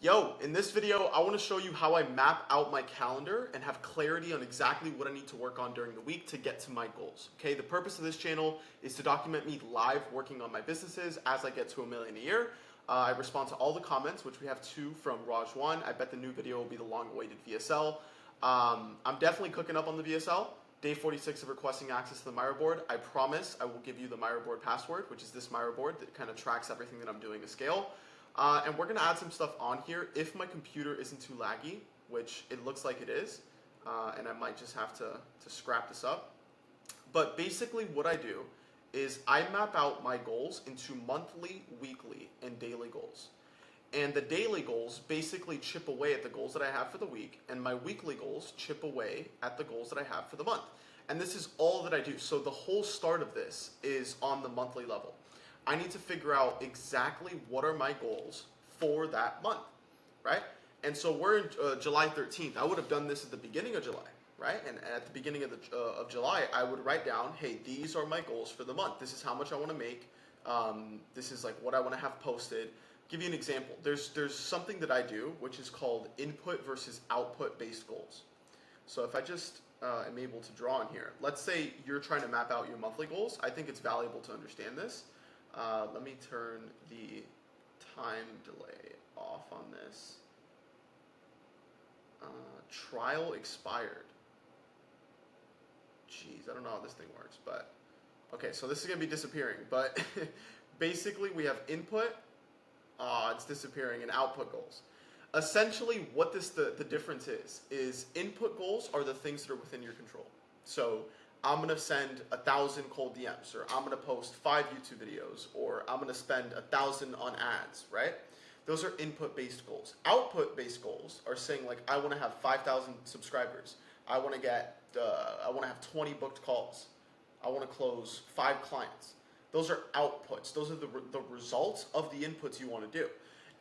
Yo, in this video, I want to show you how I map out my calendar and have clarity on exactly what I need to work on during the week to get to my goals. Okay, the purpose of this channel is to document me live working on my businesses as I get to 1 million a year. I respond to all the comments, which we have 2 from Raj1. I bet the new video will be the long-awaited VSL. I'm definitely cooking up on the VSL. Day 46 of requesting access to the Miro board. I promise I will give you the Miro board password, which is this Miro board that kind of tracks everything that I'm doing to scale. And we're gonna add some stuff on here if my computer isn't too laggy, which it looks like it is, and I might just have to scrap this up. But basically what I do is I map out my goals into monthly, weekly, and daily goals. And the daily goals basically chip away at the goals that I have for the week, and my weekly goals chip away at the goals that I have for the month. And this is all that I do. So the whole start of this is on the monthly level. I need to figure out exactly what are my goals for that month, right? And so we're in July 13th. I would have done this at the beginning of July, right? And at the beginning of July, I would write down, hey, these are my goals for the month. This is how much I want to make. This is like what I want to have posted. Give you an example. There's something that I do, which is called input versus output based goals. So if I just am able to draw in here, let's say you're trying to map out your monthly goals. I think it's valuable to understand this. Let me turn the time delay off on this. Trial expired. Jeez, I don't know how this thing works, but okay, so this is gonna be disappearing. But basically, we have input, it's disappearing, and output goals. Essentially, what the difference is input goals are the things that are within your control. So I'm gonna send 1,000 cold DMs, or I'm gonna post 5 YouTube videos, or I'm gonna spend 1,000 on ads, right? Those are input-based goals. Output-based goals are saying like, I wanna have 5,000 subscribers. I wanna have 20 booked calls. I wanna close 5 clients. Those are outputs. Those are the results of the inputs you wanna do.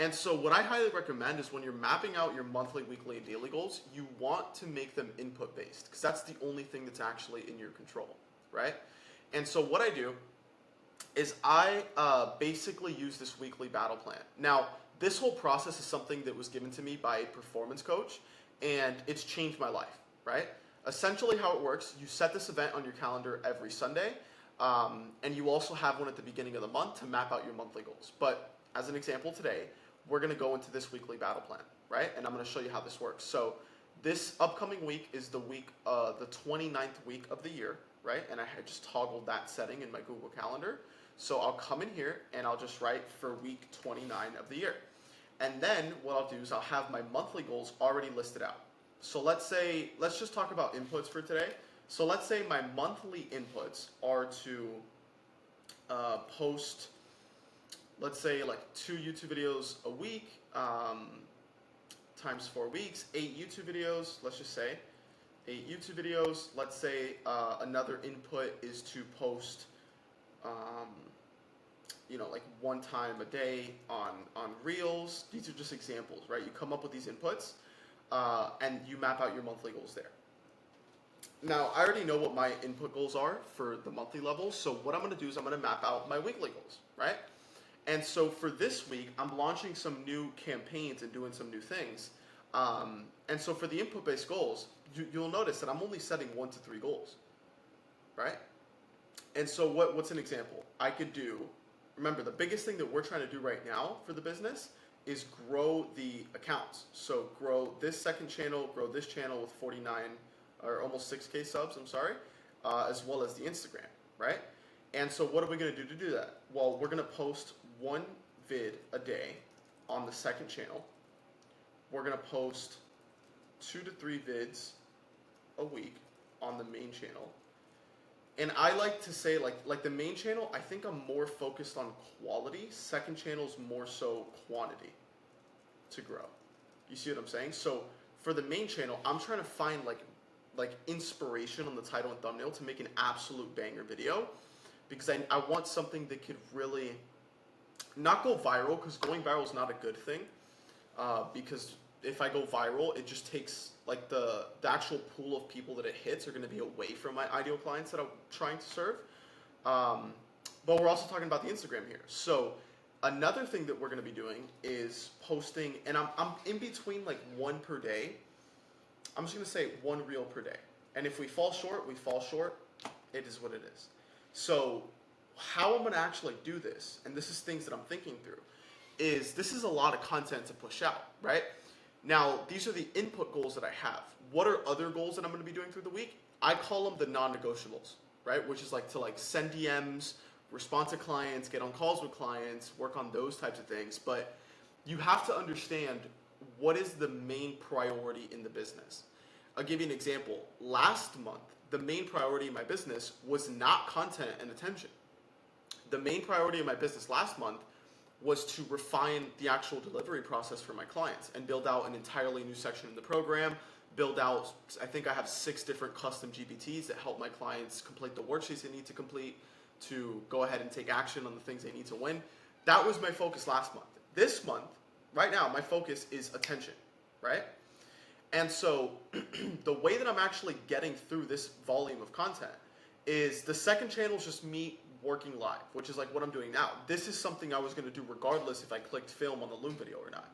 And so what I highly recommend is when you're mapping out your monthly, weekly, and daily goals, you want to make them input based because that's the only thing that's actually in your control, right? And so what I do is I basically use this weekly battle plan. Now, this whole process is something that was given to me by a performance coach, and it's changed my life, right? Essentially how it works, you set this event on your calendar every Sunday, and you also have one at the beginning of the month to map out your monthly goals. But as an example today, we're gonna go into this weekly battle plan, right? And I'm gonna show you how this works. So this upcoming week is the week, the 29th week of the year, right? And I had just toggled that setting in my Google Calendar. So I'll come in here and I'll just write for week 29 of the year. And then what I'll do is I'll have my monthly goals already listed out. So let's just talk about inputs for today. So let's say my monthly inputs are to post, let's say like 2 YouTube videos a week, times 4 weeks, 8 YouTube videos, let's just say 8 YouTube videos. Let's say another input is to post, like 1 time a day on Reels. These are just examples, right? You come up with these inputs and you map out your monthly goals there. Now, I already know what my input goals are for the monthly level, so what I'm gonna do is I'm gonna map out my weekly goals, right? And so for this week, I'm launching some new campaigns and doing some new things. And so for the input-based goals, you'll notice that I'm only setting 1 to 3 goals, right? And so what's an example? I could do, remember, the biggest thing that we're trying to do right now for the business is grow the accounts. So grow this second channel, grow this channel with 49 or almost 6K subs, I'm sorry, as well as the Instagram, right? And so what are we gonna do to do that? Well, we're gonna post 1 vid a day on the second channel. We're gonna post 2 to 3 vids a week on the main channel. And I like to say like the main channel, I think I'm more focused on quality. Second channel's more so quantity to grow. You see what I'm saying? So for the main channel, I'm trying to find like inspiration on the title and thumbnail to make an absolute banger video, because I want something that could really not go viral, because going viral is not a good thing, because if I go viral, it just takes like the actual pool of people that it hits are going to be away from my ideal clients that I'm trying to serve. But we're also talking about the Instagram here. So Another thing that we're going to be doing is posting, and I'm in between like one per day. I'm just going to say one reel per day. And if we fall short, we fall short. It is what it is. So how I'm going to actually do this, and this is things that I'm thinking through, is this is a lot of content to push out, right? Now, these are the input goals that I have. What are other goals that I'm going to be doing through the week? I call them the non-negotiables, right? Which is like to like send DMs, respond to clients, get on calls with clients, work on those types of things. But you have to understand what is the main priority in the business. I'll give you an example. Last month, the main priority in my business was not content and attention. The main priority of my business last month was to refine the actual delivery process for my clients and build out an entirely new section in the program, build out, I think I have 6 different custom GPTs that help my clients complete the worksheets they need to complete, to go ahead and take action on the things they need to win. That was my focus last month. This month, right now, my focus is attention, right? And so the way that I'm actually getting through this volume of content is the second channel is just me working live, which is like what I'm doing now. This is something I was going to do regardless if I clicked film on the Loom video or not.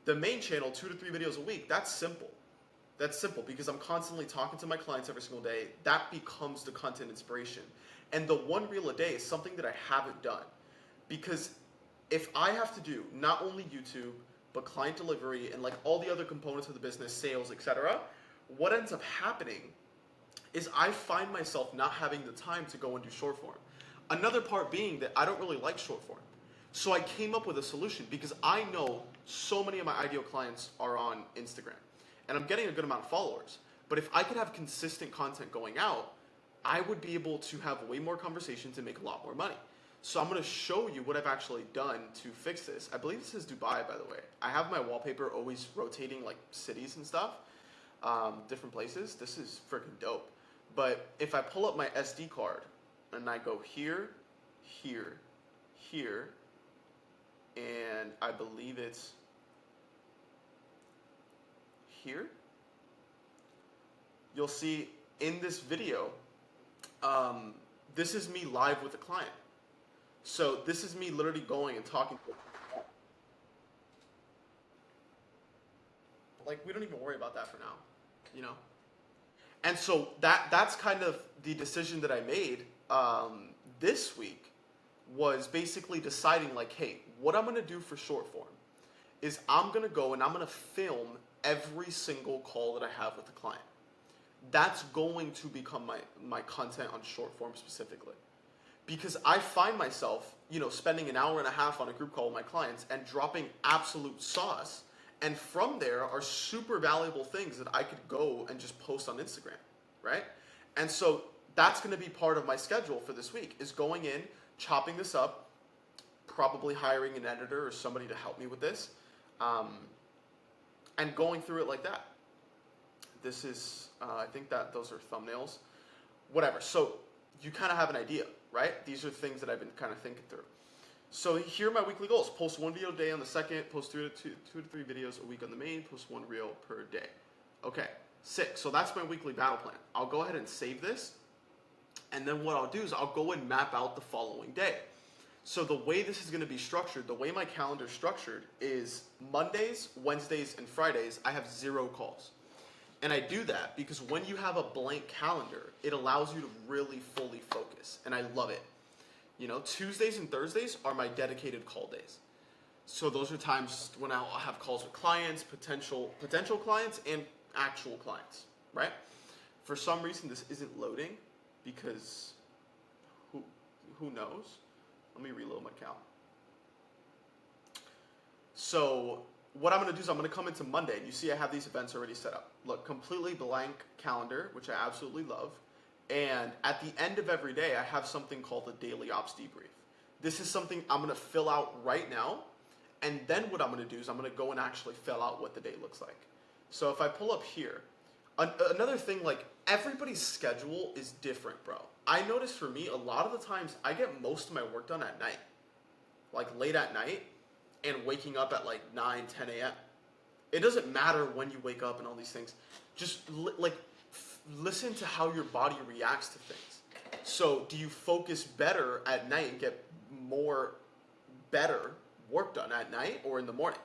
The main channel, 2 to 3 videos a week, that's simple. That's simple because I'm constantly talking to my clients every single day. That becomes the content inspiration. And the one reel a day is something that I haven't done. Because if I have to do not only YouTube, but client delivery and like all the other components of the business, sales, etc., what ends up happening is I find myself not having the time to go and do short form. Another part being that I don't really like short form. So I came up with a solution because I know so many of my ideal clients are on Instagram and I'm getting a good amount of followers. But if I could have consistent content going out, I would be able to have way more conversations and make a lot more money. So I'm going to show you what I've actually done to fix this. I believe this is Dubai, by the way. I have my wallpaper always rotating like cities and stuff, different places. This is freaking dope. But if I pull up my SD card and I go here, here, here, and I believe it's here, you'll see in this video, this is me live with a client. So this is me literally going and talking to them. Like, we don't even worry about that for now, you know? And so that's kind of the decision that I made this week, was basically deciding like, hey, what I'm gonna do for short form is I'm gonna go and I'm gonna film every single call that I have with the client. That's going to become my content on short form specifically. Because I find myself, you know, spending an hour and a half on a group call with my clients and dropping absolute sauce. And from there are super valuable things that I could go and just post on Instagram, right? And so that's going to be part of my schedule for this week, is going in, chopping this up, probably hiring an editor or somebody to help me with this, and going through it like that. This is, I think that those are thumbnails, whatever. So you kind of have an idea, right? These are things that I've been kind of thinking through. So here are my weekly goals. Post 1 video a day on the second, post 2 to 3 videos a week on the main, post 1 reel per day. Okay, 6. So that's my weekly battle plan. I'll go ahead and save this. And then what I'll do is I'll go and map out the following day. So the way this is going to be structured, the way my calendar is structured is Mondays, Wednesdays, and Fridays, I have 0 calls. And I do that because when you have a blank calendar, it allows you to really fully focus. And I love it. You know, Tuesdays and Thursdays are my dedicated call days. So those are times when I'll have calls with clients, potential clients, and actual clients, right? For some reason, this isn't loading because who knows? Let me reload my account. So what I'm going to do is I'm going to come into Monday, and you see I have these events already set up. Look, completely blank calendar, which I absolutely love. And at the end of every day, I have something called the Daily Ops Debrief. This is something I'm going to fill out right now. And then what I'm going to do is I'm going to go and actually fill out what the day looks like. So if I pull up here, another thing, like everybody's schedule is different, bro. I notice for me, a lot of the times I get most of my work done at night, like late at night, and waking up at like 9, 10 a.m. It doesn't matter when you wake up and all these things. Just listen to how your body reacts to things. So do you focus better at night and get more better work done at night or in the morning.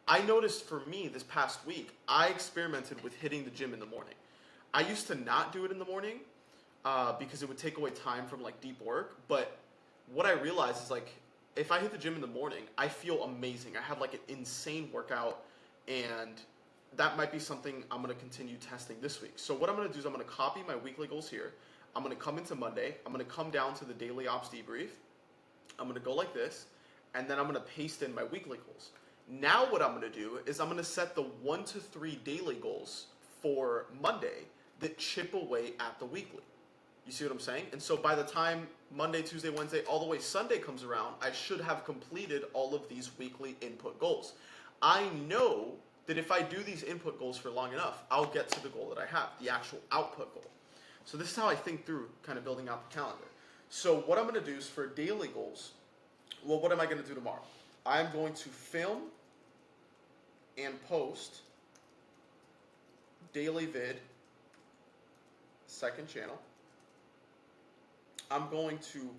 I noticed for me this past week, I experimented with hitting the gym in the morning. I used to not do it in the morning because it would take away time from like deep work. But what I realized is like if I hit the gym in the morning, I feel amazing. I have like an insane workout, and that might be something I'm going to continue testing this week. So what I'm going to do is I'm going to copy my weekly goals here. I'm going to come into Monday. I'm going to come down to the daily ops debrief. I'm going to go like this, and then I'm going to paste in my weekly goals. Now what I'm going to do is I'm going to set the 1 to 3 daily goals for Monday that chip away at the weekly. You see what I'm saying? And so by the time Monday, Tuesday, Wednesday, all the way Sunday comes around, I should have completed all of these weekly input goals. I know that if I do these input goals for long enough, I'll get to the goal that I have, the actual output goal. So this is how I think through kind of building out the calendar. So what I'm going to do is for daily goals, well, what am I going to do tomorrow? I'm going to film and post daily vid, second channel. I'm going to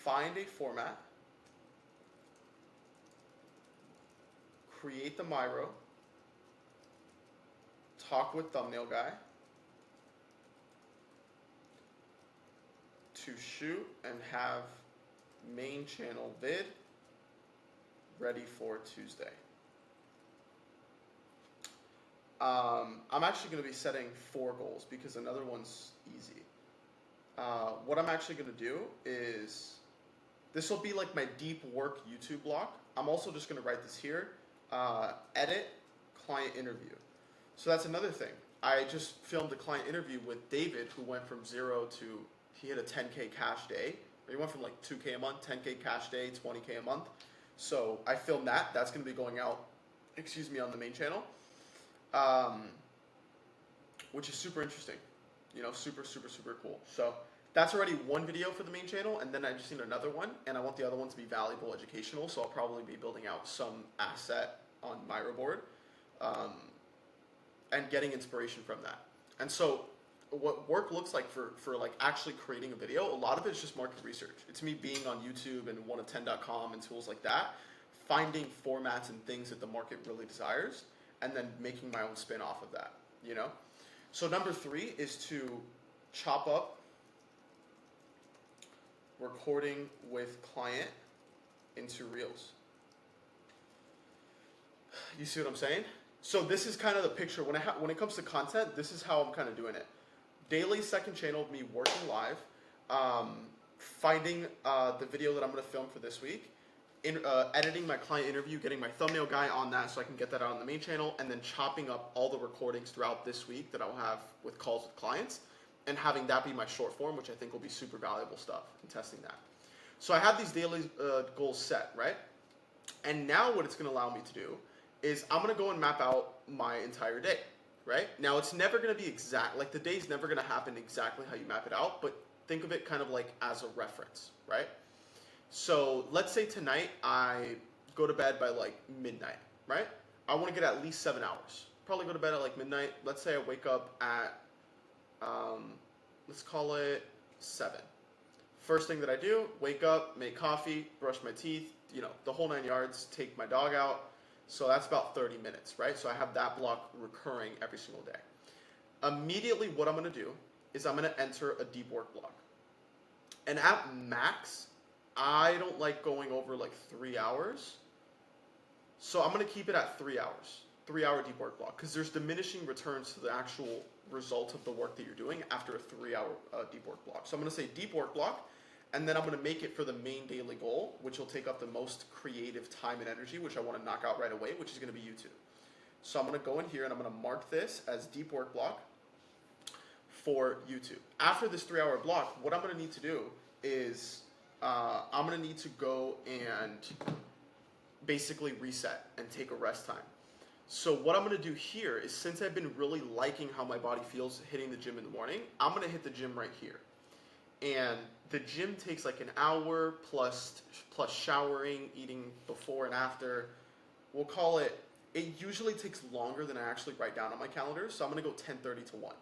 find a format, create the Miro, talk with thumbnail guy, to shoot and have main channel vid ready for Tuesday. I'm actually going to be setting 4 goals because another one's easy. What I'm actually going to do is, this will be like my deep work YouTube block. I'm also just going to write this here, edit client interview. So that's another thing. I just filmed a client interview with David who went from 0 to, he had a 10K cash day. He went from like 2K a month, 10K cash day, 20K a month. So I filmed that. That's going to be going out, on the main channel, which is super interesting. You know, super, super, super cool. So that's already one video for the main channel, and then I just need another one, and I want the other one to be valuable, educational, so I'll probably be building out some asset on Miro board, and getting inspiration from that. And so what work looks like for like actually creating a video, a lot of it is just market research. It's me being on YouTube and 1of10.com and tools like that, finding formats and things that the market really desires, and then making my own spin off of that, you know? So number 3 is to chop up recording with client into reels. You see what I'm saying? So this is kind of the picture. When it comes to content, this is how I'm kind of doing it. Daily second channel of me working live, finding the video that I'm going to film for this week, editing my client interview, getting my thumbnail guy on that so I can get that out on the main channel, and then chopping up all the recordings throughout this week that I'll have with calls with clients, and having that be my short form, which I think will be super valuable stuff, and testing that. So I have these daily goals set, right? And now what it's going to allow me to do is I'm going to go and map out my entire day, right? Now it's never going to be exact, like the day's never going to happen exactly how you map it out, but think of it kind of like as a reference, right? So let's say tonight I go to bed by like midnight, right? I want to get at least 7 hours. Probably go to bed at like midnight. Let's say I wake up at, let's call it 7. First thing that I do, wake up, make coffee, brush my teeth, you know, the whole 9 yards, take my dog out. So that's about 30 minutes, right? So I have that block recurring every single day. Immediately what I'm going to do is I'm going to enter a deep work block. And at max, I don't like going over like 3 hours. So I'm going to keep it at 3 hours, 3-hour deep work block, because there's diminishing returns to the actual result of the work that you're doing after a 3-hour deep work block. So I'm going to say deep work block, and then I'm going to make it for the main daily goal, which will take up the most creative time and energy, which I want to knock out right away, which is going to be YouTube. So I'm going to go in here and I'm going to mark this as deep work block for YouTube. After this 3-hour block, what I'm going to need to do is I'm going to need to go and basically reset and take a rest time. So what I'm going to do here is, since I've been really liking how my body feels hitting the gym in the morning, I'm going to hit the gym right here. And the gym takes like an hour plus showering, eating before and after. We'll call it, it usually takes longer than I actually write down on my calendar, so I'm going to go 10:30 to 1.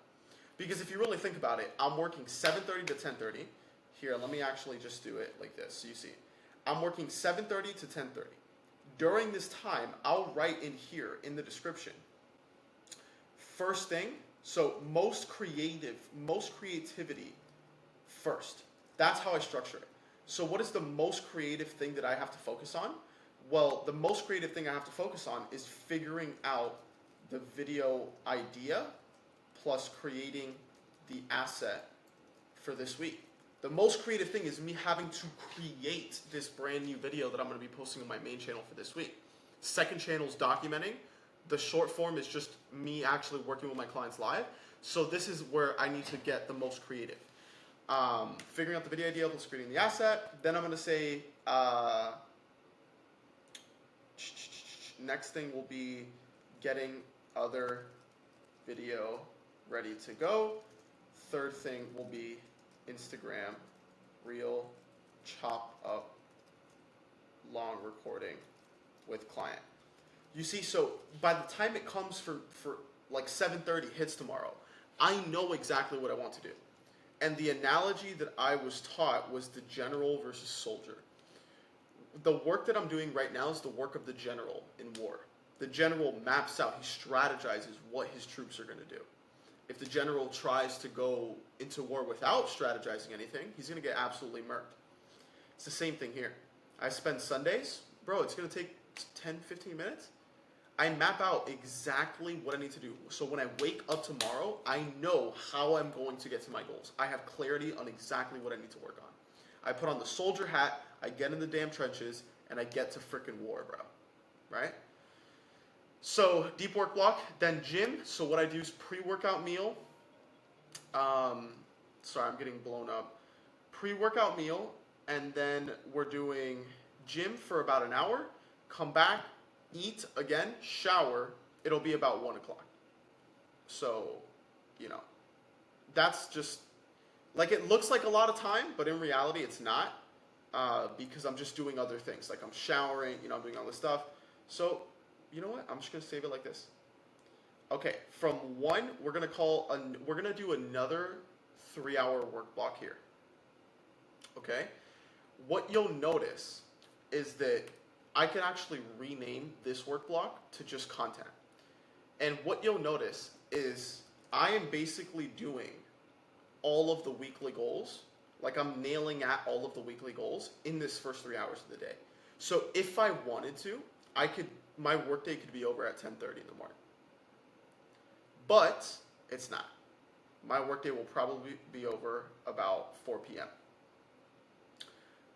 Because if you really think about it, I'm working 7:30 to 10:30. Here, let me actually just do it like this, so you see. I'm working 7:30 to 10:30. During this time, I'll write in here in the description. First thing, so most creativity first. That's how I structure it. So what is the most creative thing that I have to focus on? Well, the most creative thing I have to focus on is figuring out the video idea plus creating the asset for this week. The most creative thing is me having to create this brand new video that I'm going to be posting on my main channel for this week. Second channel is documenting. The short form is just me actually working with my clients live. So this is where I need to get the most creative. Figuring out the video idea plus creating the asset. Then I'm going to say, next thing will be getting other video ready to go. Third thing will be Instagram reel chop up long recording with client. You see, so by the time it comes for like 7:30 hits tomorrow, I know exactly what I want to do. And the analogy that I was taught was the general versus soldier. The work that I'm doing right now is the work of the general in war. The general maps out, he strategizes what his troops are going to do. If the general tries to go into war without strategizing anything, he's going to get absolutely murked. It's the same thing here. I spend Sundays, bro, it's going to take 10, 15 minutes. I map out exactly what I need to do. So when I wake up tomorrow, I know how I'm going to get to my goals. I have clarity on exactly what I need to work on. I put on the soldier hat, I get in the damn trenches, and I get to frickin' war, bro. Right? So deep work block, then gym. So what I do is pre-workout meal. Sorry, I'm getting blown up. Pre-workout meal, and then we're doing gym for about an hour. Come back, eat again, shower. It'll be about 1 o'clock. So, that's just, like, it looks like a lot of time, but in reality it's not, because I'm just doing other things. Like I'm showering, I'm doing all this stuff. So, you know what? I'm just going to save it like this. Okay, from 1, we're going to do another 3-hour work block here. Okay? What you'll notice is that I can actually rename this work block to just content. And what you'll notice is I am basically doing all of the weekly goals. Like I'm nailing at all of the weekly goals in this first 3 hours of the day. So if I wanted to, my workday could be over at 10:30 in the morning. But it's not. My workday will probably be over about 4 p.m.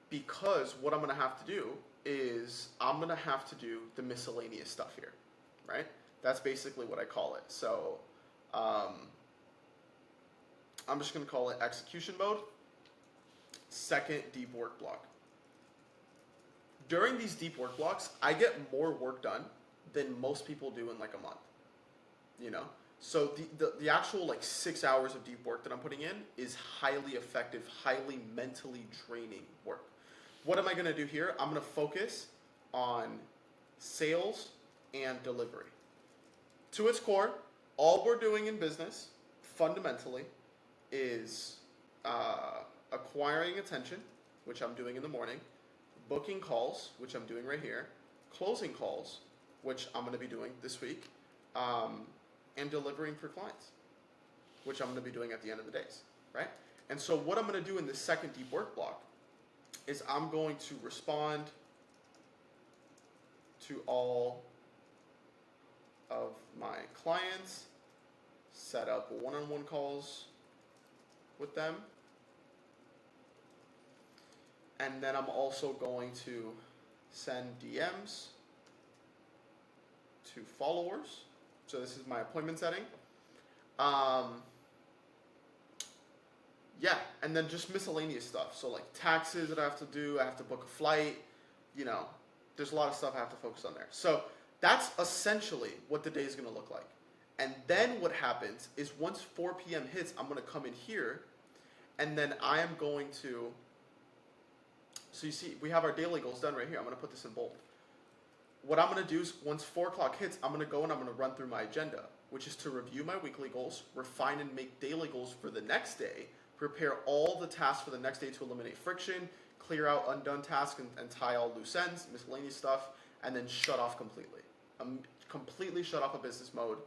Because what I'm going to have to do is I'm going to have to do the miscellaneous stuff here, right? That's basically what I call it. So I'm just going to call it execution mode, second deep work block. During these deep work blocks, I get more work done than most people do in like a month, So the actual like 6 hours of deep work that I'm putting in is highly effective, highly mentally draining work. What am I going to do here? I'm going to focus on sales and delivery. To its core, all we're doing in business, fundamentally, is acquiring attention, which I'm doing in the morning, booking calls, which I'm doing right here, closing calls, which I'm going to be doing this week, and delivering for clients, which I'm going to be doing at the end of the days, right? And so what I'm going to do in this second deep work block is I'm going to respond to all of my clients, set up one-on-one calls with them, and then I'm also going to send DMs to followers. So this is my appointment setting. Yeah, and then just miscellaneous stuff. So like taxes that I have to do, I have to book a flight, there's a lot of stuff I have to focus on there. So that's essentially what the day is going to look like. And then what happens is once 4 p.m. hits, I'm going to come in here, and then I am going to, so you see, we have our daily goals done right here. I'm going to put this in bold. What I'm going to do is once 4 o'clock hits, I'm going to go and I'm going to run through my agenda, which is to review my weekly goals, refine and make daily goals for the next day, prepare all the tasks for the next day to eliminate friction, clear out undone tasks and tie all loose ends, miscellaneous stuff, and then shut off completely. Completely shut off a business mode.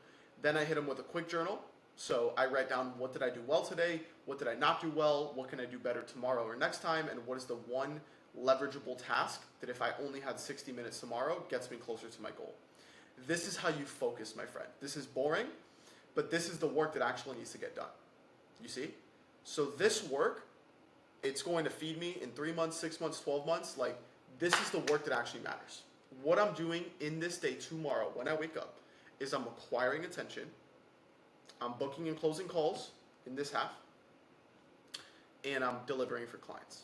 Then I hit them with a quick journal. So I write down, what did I do well today? What did I not do well? What can I do better tomorrow or next time? And what is the one leverageable task that if I only had 60 minutes tomorrow gets me closer to my goal? This is how you focus, my friend. This is boring, but this is the work that actually needs to get done. You see? So this work, it's going to feed me in 3 months, 6 months, 12 months. Like, this is the work that actually matters. What I'm doing in this day tomorrow when I wake up is I'm acquiring attention. I'm booking and closing calls in this half, and I'm delivering for clients.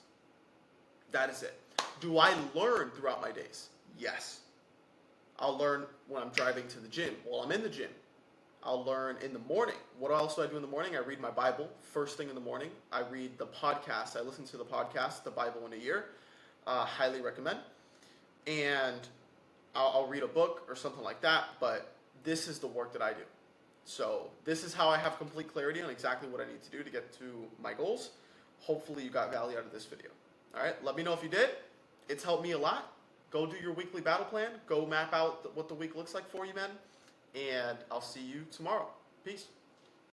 That is it. Do I learn throughout my days? Yes. I'll learn when I'm driving to the gym, while I'm in the gym. I'll learn in the morning. What else do I do in the morning? I read my Bible first thing in the morning. I read the podcast. I listen to the podcast, The Bible in a Year. Highly recommend. And I'll read a book or something like that, but this is the work that I do. So this is how I have complete clarity on exactly what I need to do to get to my goals. Hopefully you got value out of this video. All right, let me know if you did. It's helped me a lot. Go do your weekly battle plan. Go map out what the week looks like for you, man. And I'll see you tomorrow. Peace.